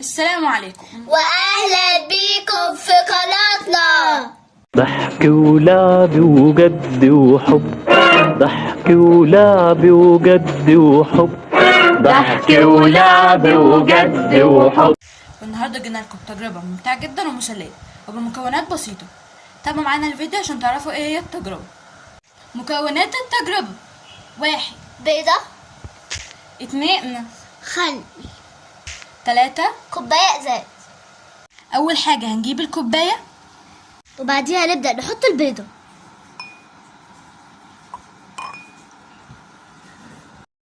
السلام عليكم واهلا بيكم في قناتنا. ضحك ولعب وجد وحب، ضحك ولعب وجد وحب، ضحك ولعب وجد وحب. والنهارده جينا لكم تجربه ممتعه جدا ومسليه وبمكونات بسيطه. تابعوا معانا الفيديو عشان تعرفوا ايه هي التجربه. مكونات التجربه: 1 بيضة، 2 خل، 3. كوباية ازاز. اول حاجه هنجيب الكوبايه وبعديها نبدأ نحط البيضة،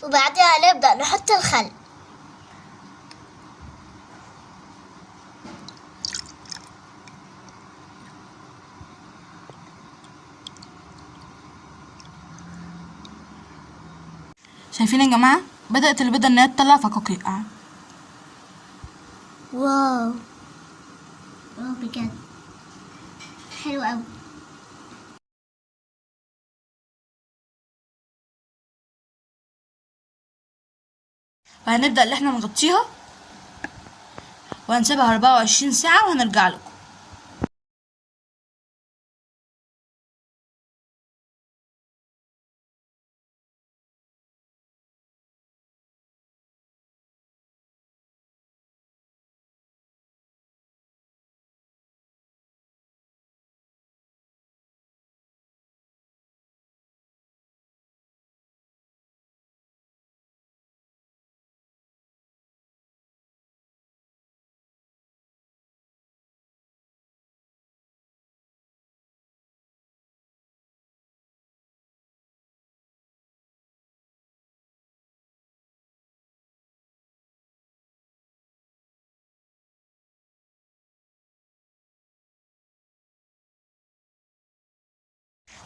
وبعديها نبدأ نحط الخل، شايفين يا جماعه بدات البيضه ان هي تطلع فقاقيع. واو بجد حلو قوي. وهنبدا ان احنا نغطيها وهنسيبها 24 ساعه وهنرجع لكم.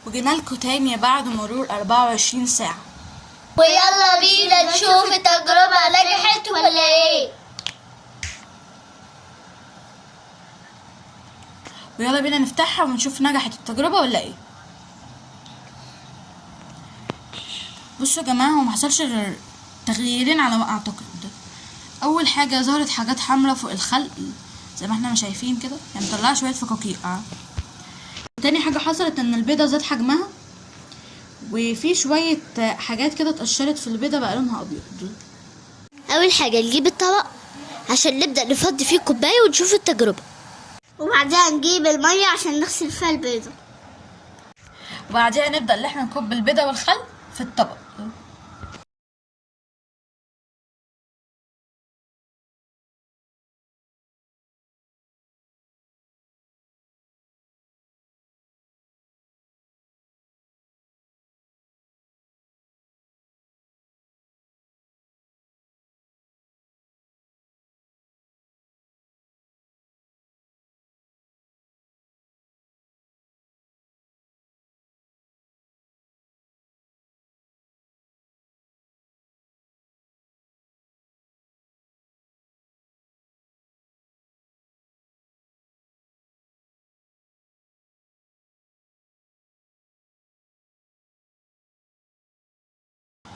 وجينا لكم تاني بعد مرور 24 ساعه. ويلا بينا نشوف التجربة نجحت ولا ايه. ويلا بينا نفتحها ونشوف نجحت التجربة ولا ايه. بصوا يا جماعة، هو محصلش غير تغييرين على ما اعتقد. اول حاجة ظهرت حاجات حمرا فوق الخل زي ما احنا ما شايفين كده، يعني مطلعة شوية فقاقيع. تاني حاجة حصلت ان البيضة زاد حجمها، وفي شوية حاجات كده اتقشرت في البيضة بقى لونها ابيض. أول حاجة نجيب الطبق عشان نبدأ نفضي فيه الكوباية ونشوف التجربة، وبعدها نجيب المية عشان نغسل فيها البيضة، وبعدها نبدأ ان احنا نكب البيضة والخل في الطبق.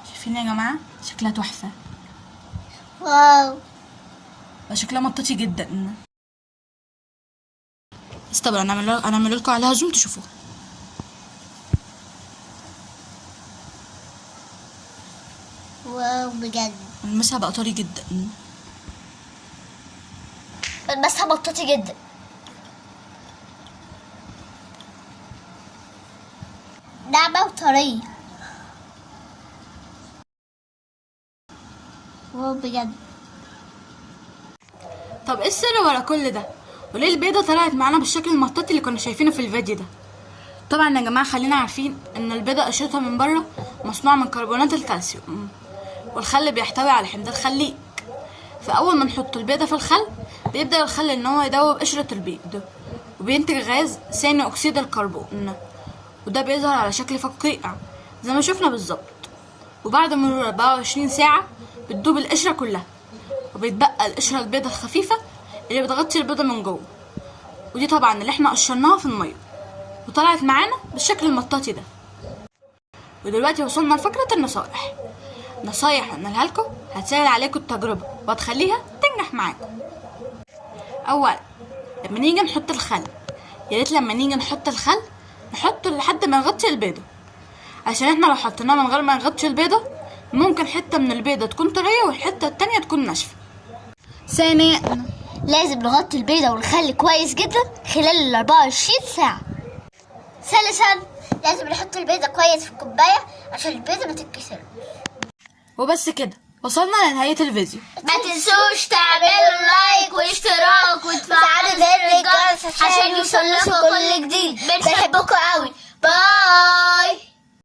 شايفين يا جماعة شكلها تحفة واو وشكلها مطاطي جدا. بس طبعا انا هعمل لكم عليها زوم تشوفوها. واو بجد ملمسها بقى طري جدا. بلمسها مطاطي جدا. ناعمة وطرية. واو بجد. طب ايه السر ورا كل ده؟ وليه البيضة طلعت معانا بالشكل المطاطي اللي كنا شايفينه في الفيديو ده؟ طبعا يا جماعة خلينا عارفين ان البيضة قشرتها من بره مصنوعة من كربونات الكالسيوم، والخل بيحتوي على حمض الخليك. فاول ما نحط البيضة في الخل بيبدأ الخل ان هو يدوب قشرة البيض وبينتج غاز ثاني اكسيد الكربون، وده بيظهر على شكل فقاقيع زي ما شفنا بالظبط. وبعد مرور 24 ساعة بتدوب القشرة كلها وبيتبقى القشرة البيضة الخفيفة اللي بتغطي البيضة من جوه، ودي طبعا اللي احنا قشرناها في المية وطلعت معانا بالشكل المطاطي ده. ودلوقتي وصلنا لفقرة النصائح. نصايح قلناها لكم هتسهل عليكم التجربة وهتخليها تنجح معاكم. أولا لما نيجي نحط الخل، يا ريت لما نيجي نحط الخل نحطه لحد ما يغطي البيضة، عشان احنا لو حطيناه من غير ما يغطي البيضة ممكن حتة من البيضة تكون طرية والحتة التانية تكون ناشفة. ثانيا لازم نغطي البيضة والخل كويس جدا خلال 24 ساعة. ثالثا لازم نحط البيضة كويس في الكوباية عشان البيضة ما تتكسر. وبس كده وصلنا لنهاية الفيديو. ما تنسوش تعملوا لايك واشتراك وتفعلوا زر الجرس عشان يوصلكوا كل جديد. بنحبكم قوي. باي.